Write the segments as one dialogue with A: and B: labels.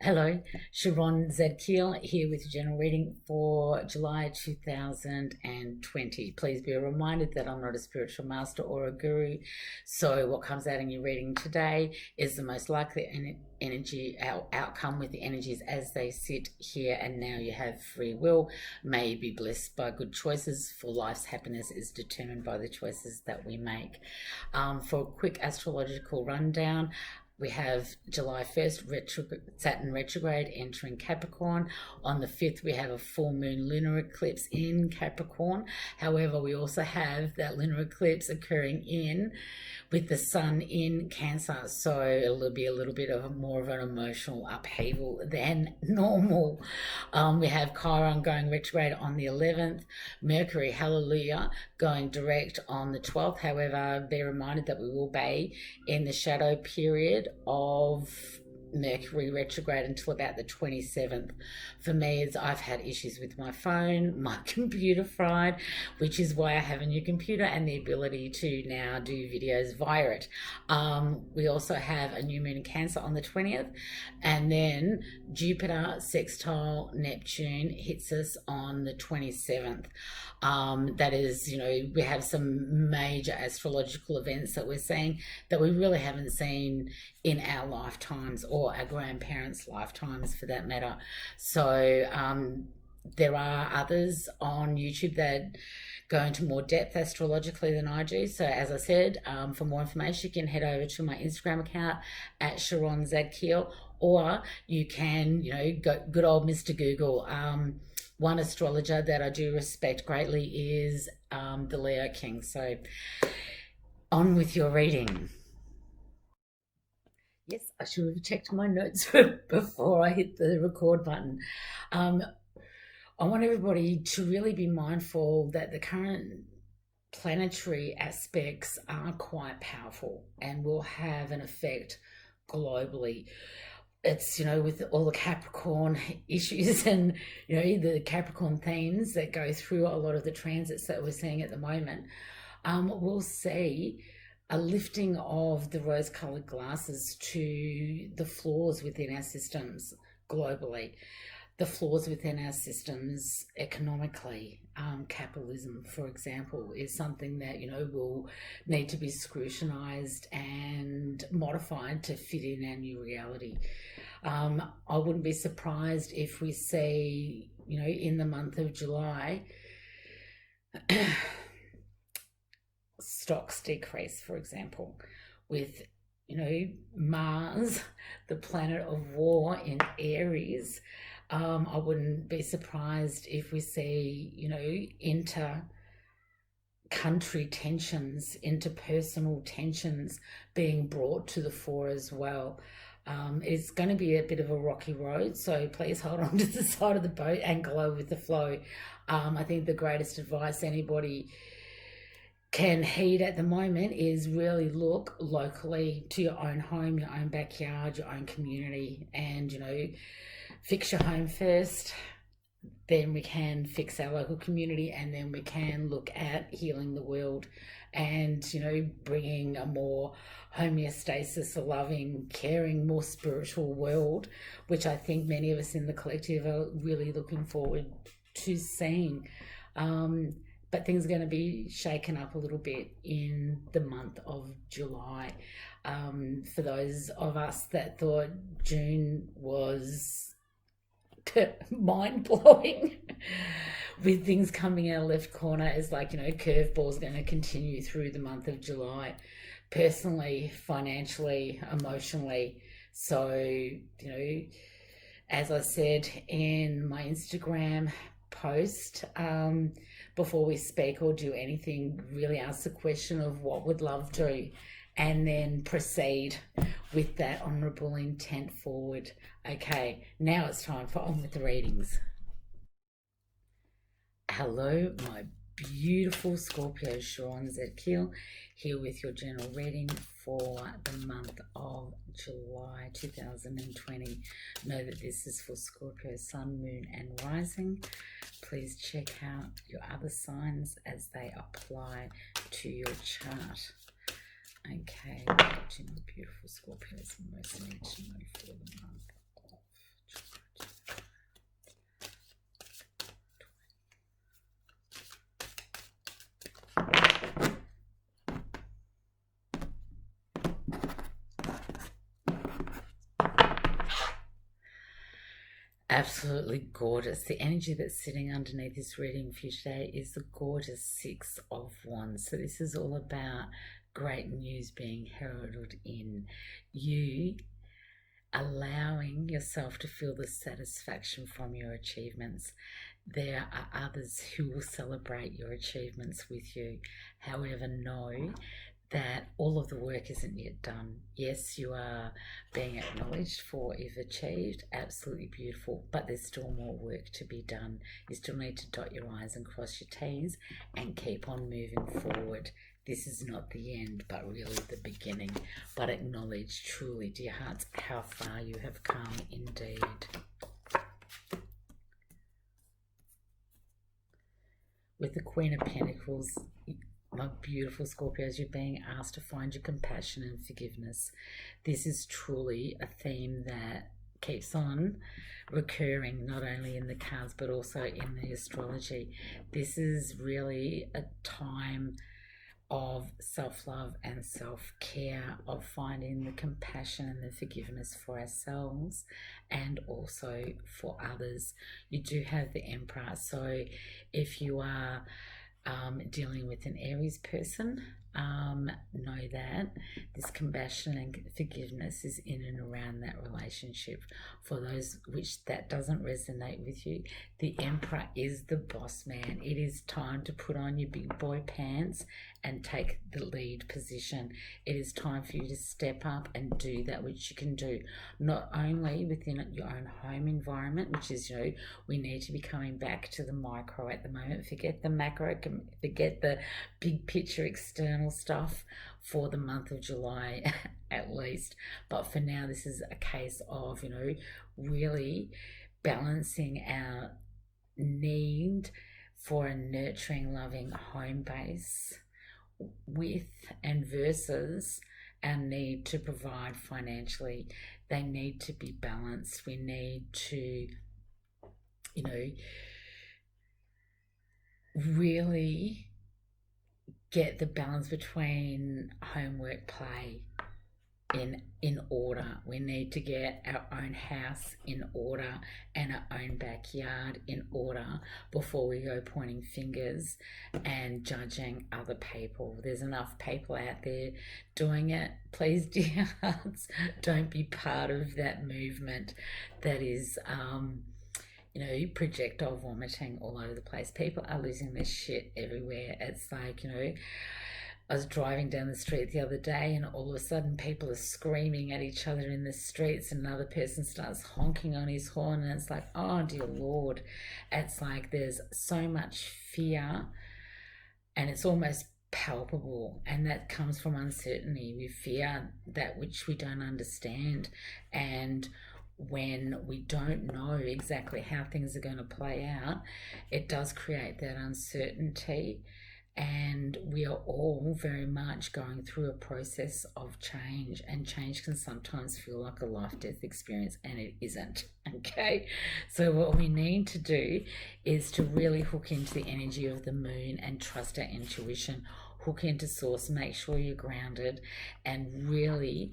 A: Hello, Sharon Zadkiel here with your general reading for July 2020. Please be reminded that I'm not a spiritual master or a guru, so what comes out in your reading today is the most likely energy outcome with the energies as they sit here and now. You have free will, may you be blessed by good choices, for life's happiness is determined by the choices that we make. For a quick astrological rundown, we have July 1st, Saturn retrograde entering Capricorn. On the 5th, we have a full moon lunar eclipse in Capricorn. However, we also have that lunar eclipse occurring with the sun in Cancer. So it'll be a little bit of more of an emotional upheaval than normal. We have Chiron going retrograde on the 11th. Mercury, hallelujah, going direct on the 12th. However, be reminded that we will be in the shadow period of Mercury retrograde until about the 27th. For me, I've had issues with my phone, my computer fried, which is why I have a new computer and the ability to now do videos via it. We also have a new moon in Cancer on the 20th, and then Jupiter sextile Neptune hits us on the 27th. That is, we have some major astrological events that we're seeing that we really haven't seen in our lifetimes, or our grandparents' lifetimes for that matter. So there are others on YouTube that go into more depth astrologically than I do. So as I said, for more information, you can head over to my Instagram account at Sharon Zadkiel, or you can, go good old Mr. Google. One astrologer that I do respect greatly is the Leo King. So on with your reading. Yes, I should have checked my notes before I hit the record button. I want everybody to really be mindful that the current planetary aspects are quite powerful and will have an effect globally. It's, with all the Capricorn issues and, the Capricorn themes that go through a lot of the transits that we're seeing at the moment, we'll see a lifting of the rose-coloured glasses to the flaws within our systems globally, the flaws within our systems economically. Capitalism, for example, is something that, will need to be scrutinised and modified to fit in our new reality. I wouldn't be surprised if we see, in the month of July, stocks decrease, for example, with Mars, the planet of war in Aries. I wouldn't be surprised if we see inter-country tensions, interpersonal tensions being brought to the fore as well. It's going to be a bit of a rocky road, so please hold on to the side of the boat and go with the flow. I think the greatest advice anybody can heed at the moment is really look locally to your own home, your own backyard, your own community, and fix your home first. Then we can fix our local community, and then we can look at healing the world and bringing a more homeostasis, a loving, caring, more spiritual world, which I think many of us in the collective are really looking forward to seeing. But things are going to be shaken up a little bit in the month of July. For those of us that thought June was mind-blowing with things coming out left corner, is like, curveballs going to continue through the month of July, personally, financially, emotionally. So, as I said in my Instagram post, before we speak or do anything, really ask the question of what would love do, and then proceed with that honourable intent forward. Okay, now it's time for On With the Readings. Hello, my beautiful Scorpio, Sharon Zadkiel, here with your general reading for the month of July 2020. Know that this is for Scorpio, Sun, Moon and Rising. Please check out your other signs as they apply to your chart. Okay, watching the beautiful Scorpios and most need to know for the month of Absolutely gorgeous. The energy that's sitting underneath this reading for you today is the gorgeous Six of Wands. So this is all about great news being heralded in you, allowing yourself to feel the satisfaction from your achievements. There are others who will celebrate your achievements with you. However, know that all of the work isn't yet done. Yes, you are being acknowledged for what you've achieved, absolutely beautiful, but there's still more work to be done. You still need to dot your I's and cross your T's and keep on moving forward. This is not the end, but really the beginning. But acknowledge truly, dear hearts, how far you have come indeed. With the Queen of Pentacles, my beautiful Scorpios, you're being asked to find your compassion and forgiveness. This is truly a theme that keeps on recurring, not only in the cards, but also in the astrology. This is really a time of self-love and self-care, of finding the compassion and the forgiveness for ourselves and also for others. You do have the Emperor, so if you are dealing with an Aries person, know that this compassion and forgiveness is in and around that relationship. For those which that doesn't resonate with you, the Emperor is the boss man. It is time to put on your big boy pants and take the lead position. It is time for you to step up and do that which you can do, not only within your own home environment, which is, we need to be coming back to the micro at the moment. Forget the macro, forget the big picture external stuff for the month of July at least. But for now, this is a case of, really balancing our need for a nurturing, loving home base with and versus our need to provide financially. They need to be balanced. We need to, really get the balance between homework, play in order. We need to get our own house in order and our own backyard in order before we go pointing fingers and judging other people. There's enough people out there doing it. Please, dear hearts, don't be part of that movement that is projectile vomiting all over the place. People are losing their shit everywhere. It's like, I was driving down the street the other day and all of a sudden people are screaming at each other in the streets and another person starts honking on his horn and it's like, oh dear Lord. It's like there's so much fear and it's almost palpable, and that comes from uncertainty. We fear that which we don't understand, and when we don't know exactly how things are going to play out, it does create that uncertainty. And we are all very much going through a process of change, and change can sometimes feel like a life-death experience, and it isn't. Okay, so what we need to do is to really hook into the energy of the moon and trust our intuition, hook into source, make sure you're grounded, and really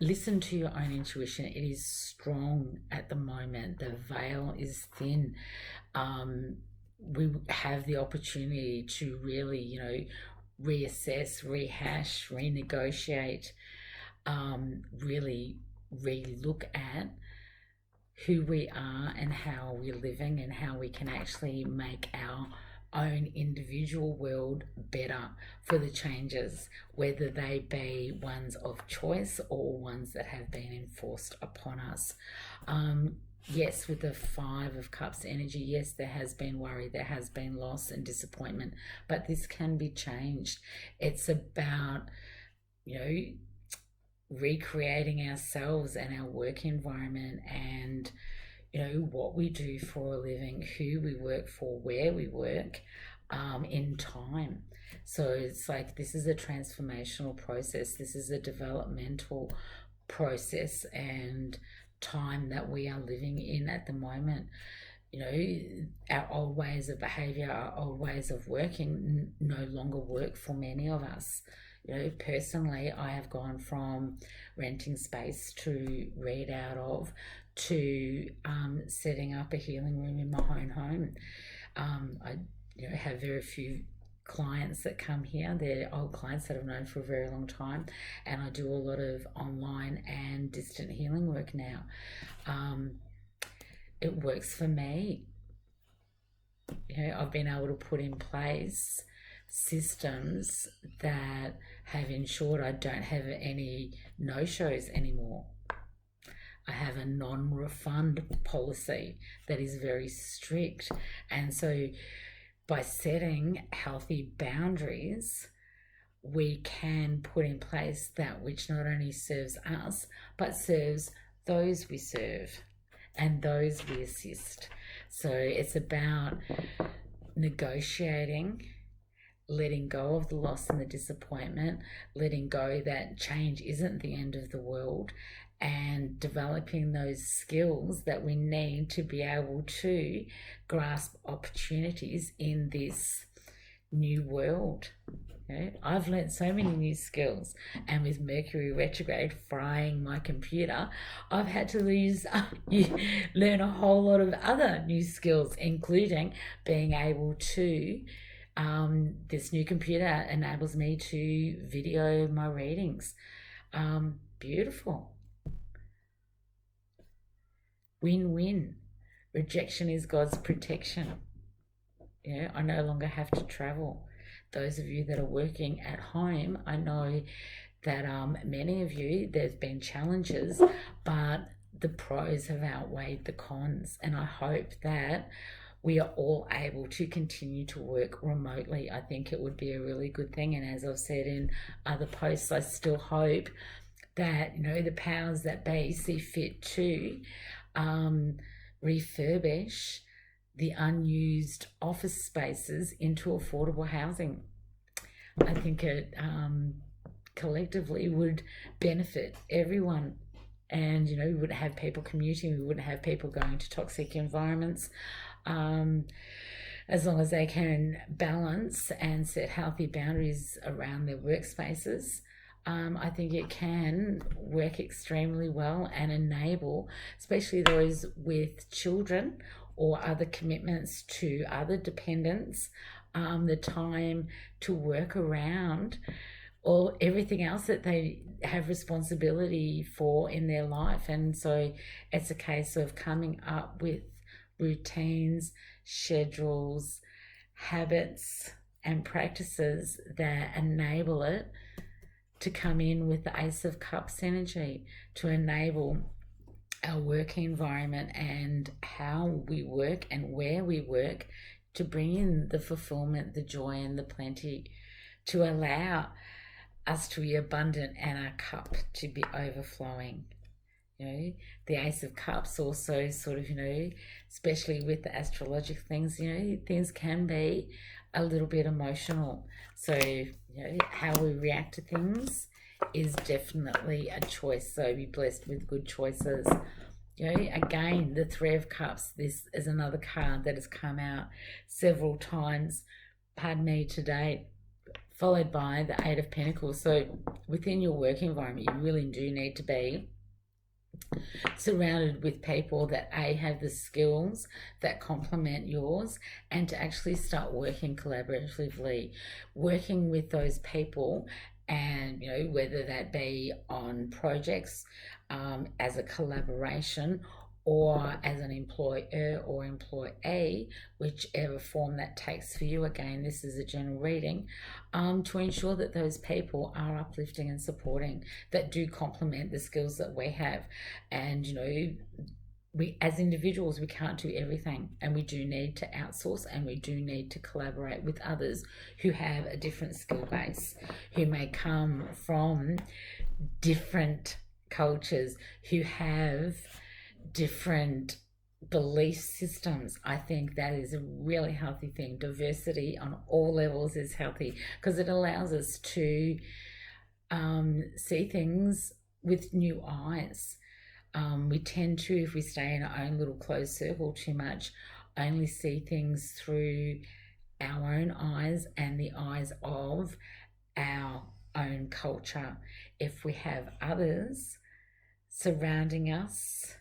A: listen to your own intuition. It is strong at the moment. The veil is thin. We have the opportunity to really, reassess, rehash, renegotiate, really look at who we are and how we're living and how we can actually make our own individual world better for the changes, whether they be ones of choice or ones that have been enforced upon us. Yes, with the Five of Cups energy, yes, there has been worry, there has been loss and disappointment, but this can be changed. It's about, recreating ourselves and our work environment and, what we do for a living, who we work for, where we work, in time. So it's like, this is a transformational process. This is a developmental process and time that we are living in at the moment. Our old ways of behavior, our old ways of working no longer work for many of us. Personally, I have gone from renting space to read out of to setting up a healing room in my own home. I have very few clients that come here. They're old clients that I've known for a very long time, and I do a lot of online and distant healing work now. It works for me. I've been able to put in place systems that have ensured I don't have any no-shows anymore. I have a non-refund policy that is very strict, and so by setting healthy boundaries, we can put in place that which not only serves us, but serves those we serve and those we assist. So it's about negotiating, letting go of the loss and the disappointment, letting go that change isn't the end of the world, and developing those skills that we need to be able to grasp opportunities in this new world. I've learned so many new skills, and with Mercury retrograde frying my computer, I've had to learn a whole lot of other new skills, including being able to this new computer enables me to video my readings. Beautiful. Win-win. Rejection is God's protection. I no longer have to travel. Those of you that are working at home, I know that many of you, there's been challenges, but the pros have outweighed the cons, and I hope that we are all able to continue to work remotely. I think it would be a really good thing, and as I've said in other posts, I still hope that the powers that be see fit to refurbish the unused office spaces into affordable housing. I think it collectively would benefit everyone, and we wouldn't have people commuting, we wouldn't have people going to toxic environments. As long as they can balance and set healthy boundaries around their workspaces, I think it can work extremely well and enable, especially those with children or other commitments to other dependents, the time to work around or everything else that they have responsibility for in their life. And so it's a case of coming up with routines, schedules, habits, and practices that enable it to come in with the Ace of Cups energy, to enable our work environment and how we work and where we work to bring in the fulfillment, the joy, and the plenty, to allow us to be abundant and our cup to be overflowing. The Ace of Cups also sort of, especially with the astrological things, things can be a little bit emotional. So, how we react to things is definitely a choice. So be blessed with good choices. Again, the Three of Cups, this is another card that has come out several times, today, followed by the Eight of Pentacles. So within your work environment, you really do need to be surrounded with people that have the skills that complement yours, and to actually start working collaboratively, working with those people, and whether that be on projects as a collaboration or as an employer or employee, whichever form that takes for you. Again, this is a general reading, to ensure that those people are uplifting and supporting, that do complement the skills that we have. And we as individuals, we can't do everything, and we do need to outsource, and we do need to collaborate with others who have a different skill base, who may come from different cultures, who have different belief systems. I think that is a really healthy thing. Diversity on all levels is healthy, because it allows us to see things with new eyes. We tend to, if we stay in our own little closed circle too much, only see things through our own eyes and the eyes of our own culture. If we have others surrounding us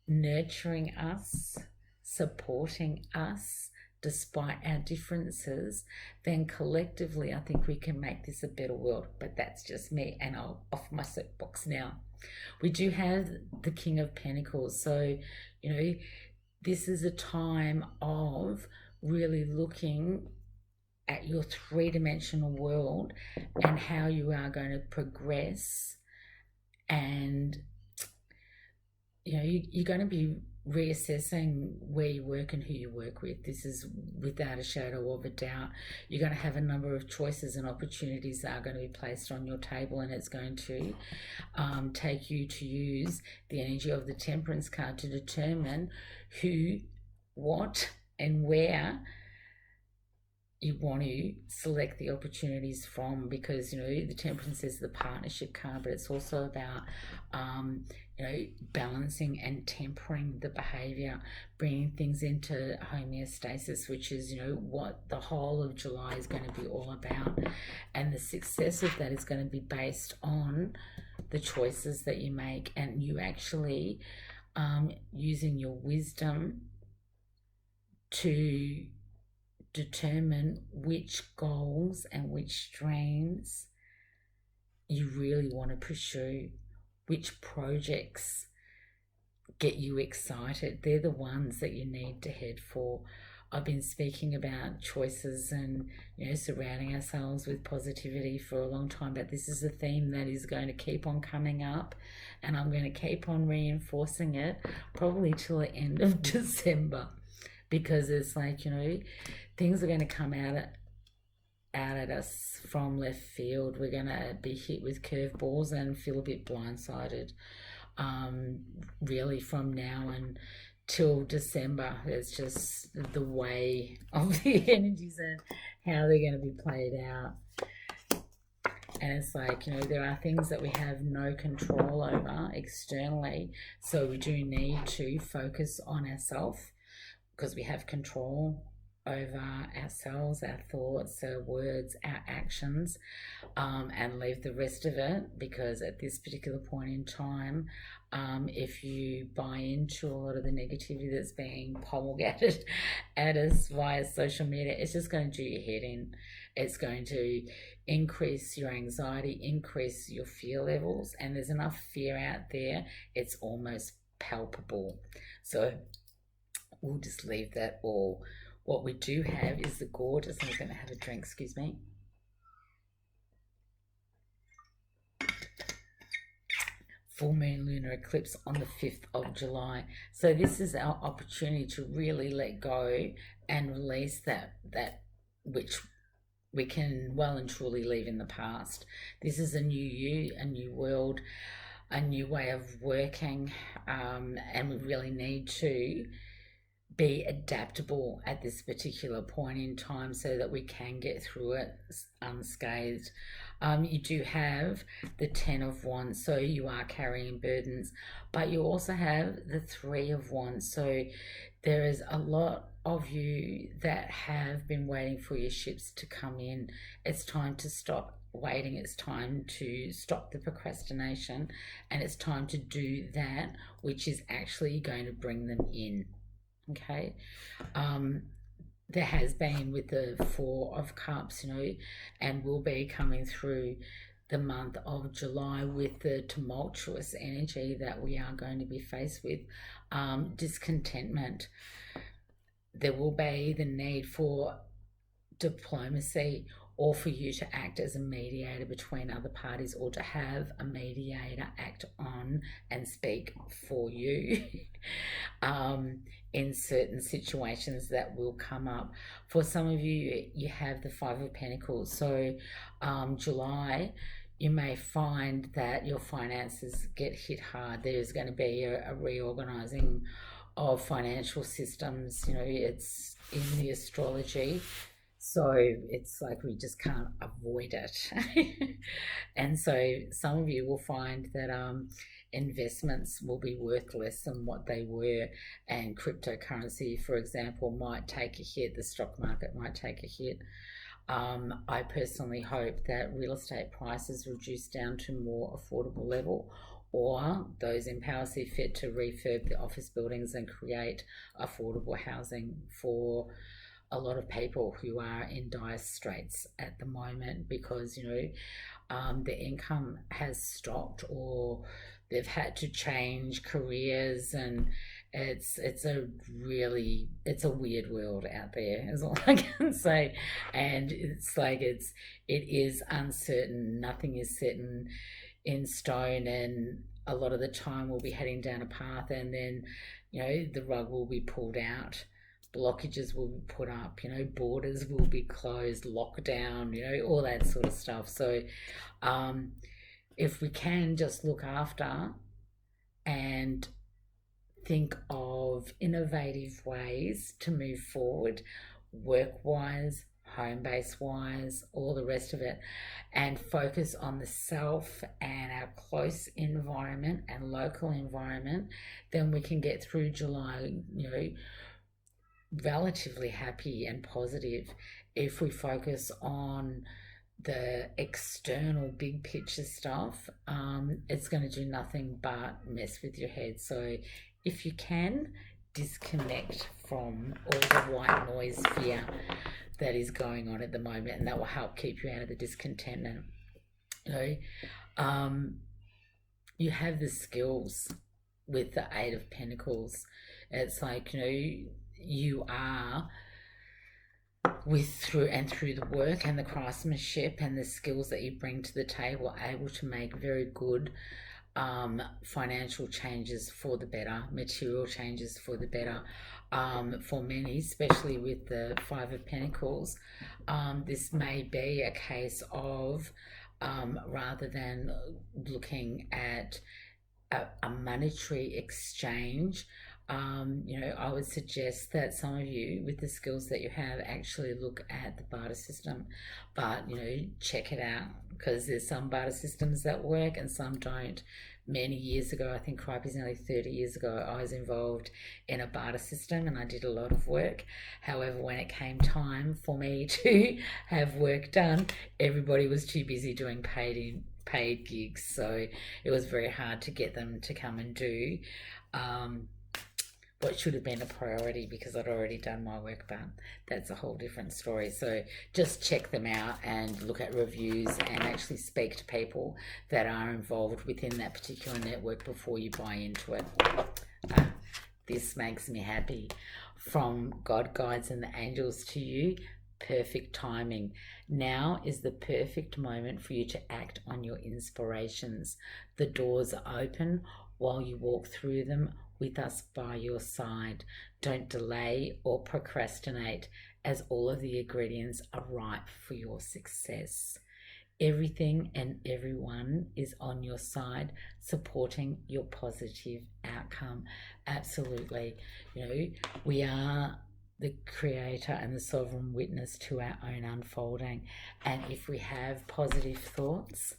A: nurturing us, supporting us despite our differences, then collectively I think we can make this a better world. But that's just me, and I'll off my soapbox now. We do have the King of Pentacles, so this is a time of really looking at your three-dimensional world and how you are going to progress, and you're going to be reassessing where you work and who you work with. This is without a shadow of a doubt. You're going to have a number of choices and opportunities that are going to be placed on your table, and it's going to take you to use the energy of the Temperance card to determine who, what, and where you want to select the opportunities from, because the Temperance is the partnership card, but it's also about balancing and tempering the behavior, bringing things into homeostasis, which is what the whole of July is going to be all about. And the success of that is going to be based on the choices that you make, and you actually using your wisdom to determine which goals and which streams you really want to pursue, which projects get you excited. They're the ones that you need to head for. I've been speaking about choices and surrounding ourselves with positivity for a long time, but this is a theme that is going to keep on coming up, and I'm going to keep on reinforcing it probably till the end of December, because it's like things are going to come out at us from left field. We're going to be hit with curveballs and feel a bit blindsided. Really, from now until December, it's just the way of the energies and how they're going to be played out. And it's like, there are things that we have no control over externally, so we do need to focus on ourselves, because we have control over ourselves, our thoughts, our words, our actions, and leave the rest of it, because at this particular point in time, if you buy into a lot of the negativity that's being promulgated at us via social media, it's just going to do your head in. It's going to increase your anxiety, increase your fear levels, and there's enough fear out there, it's almost palpable. So we'll just leave that all. What we do have is the gorgeous, I'm going to have a drink, excuse me. Full moon lunar eclipse on the 5th of July. So this is our opportunity to really let go and release that which we can well and truly leave in the past. This is a new you, a new world, a new way of working, and we really need to be adaptable at this particular point in time so that we can get through it unscathed. You do have the 10 of Wands, so you are carrying burdens, but you also have the 3 of Wands, so there is a lot of you that have been waiting for your ships to come in. It's time to stop waiting. It's time to stop the procrastination, and it's time to do that which is actually going to bring them in. Okay, there has been with the 4 of Cups, and will be coming through the month of July with the tumultuous energy that we are going to be faced with, discontentment. There will be the need for diplomacy, or for you to act as a mediator between other parties, or to have a mediator act on and speak for you in certain situations that will come up. For some of you, you have the 5 of Pentacles, so July, you may find that your finances get hit hard. There's going to be a reorganizing of financial systems. It's in the astrology, so it's like we just can't avoid it. And so some of you will find that investments will be worth less than what they were, and cryptocurrency, for example, might take a hit. The stock market might take a hit. I personally hope that real estate prices reduce down to more affordable level, or those in power see fit to refurb the office buildings and create affordable housing for a lot of people who are in dire straits at the moment, because the income has stopped, or they've had to change careers, and it's a weird world out there, is all I can say. And it's like it is uncertain. Nothing is set in stone, and a lot of the time we'll be heading down a path, and then the rug will be pulled out, blockages will be put up, borders will be closed, lockdown, all that sort of stuff. So if we can just look after and think of innovative ways to move forward, work-wise, home-base wise, all the rest of it, and focus on the self and our close environment and local environment, then we can get through July, relatively happy and positive. If we focus on the external big picture stuff, it's going to do nothing but mess with your head. So if you can, disconnect from all the white noise fear that is going on at the moment, and that will help keep you out of the discontentment. You have the skills with the Eight of Pentacles. It's like, you are through the work and the craftsmanship and the skills that you bring to the table, able to make very good financial changes for the better, material changes for the better. For many, especially with the Five of Pentacles, this may be a case of rather than looking at a monetary exchange, I would suggest that some of you, with the skills that you have, actually look at the barter system. But, check it out, because there's some barter systems that work and some don't. Many years ago, I think cripes, nearly 30 years ago, I was involved in a barter system and I did a lot of work. However, when it came time for me to have work done, everybody was too busy doing paid gigs. So it was very hard to get them to come and do what should have been a priority, because I'd already done my work, but that's a whole different story. So just check them out and look at reviews and actually speak to people that are involved within that particular network before you buy into it. This makes me happy. From God, guides and the angels to you, perfect timing. Now is the perfect moment for you to act on your inspirations. The doors are open while you walk through them, with us by your side. Don't delay or procrastinate, as all of the ingredients are ripe for your success. Everything and everyone is on your side, supporting your positive outcome. Absolutely. We are the creator and the sovereign witness to our own unfolding. And if we have positive thoughts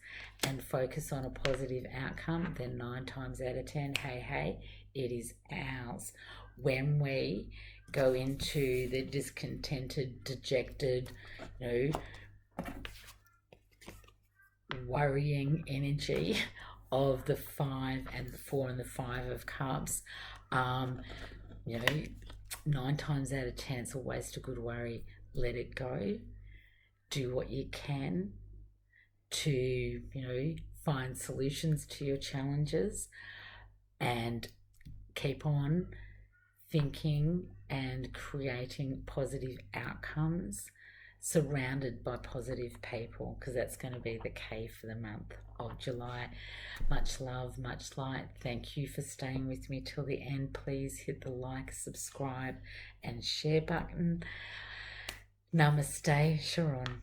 A: and focus on a positive outcome, then 9 times out of 10, hey, it is ours. When we go into the discontented, dejected, worrying energy of the 5 and the 4 and the 5 of Cups, 9 times out of 10, it's a waste of good worry. Let it go. Do what you can to, find solutions to your challenges, and keep on thinking and creating positive outcomes, surrounded by positive people, because that's going to be the key for the month of July. Much love, much light. Thank you for staying with me till the end. Please hit the like, subscribe and share button. Namaste, Sharon.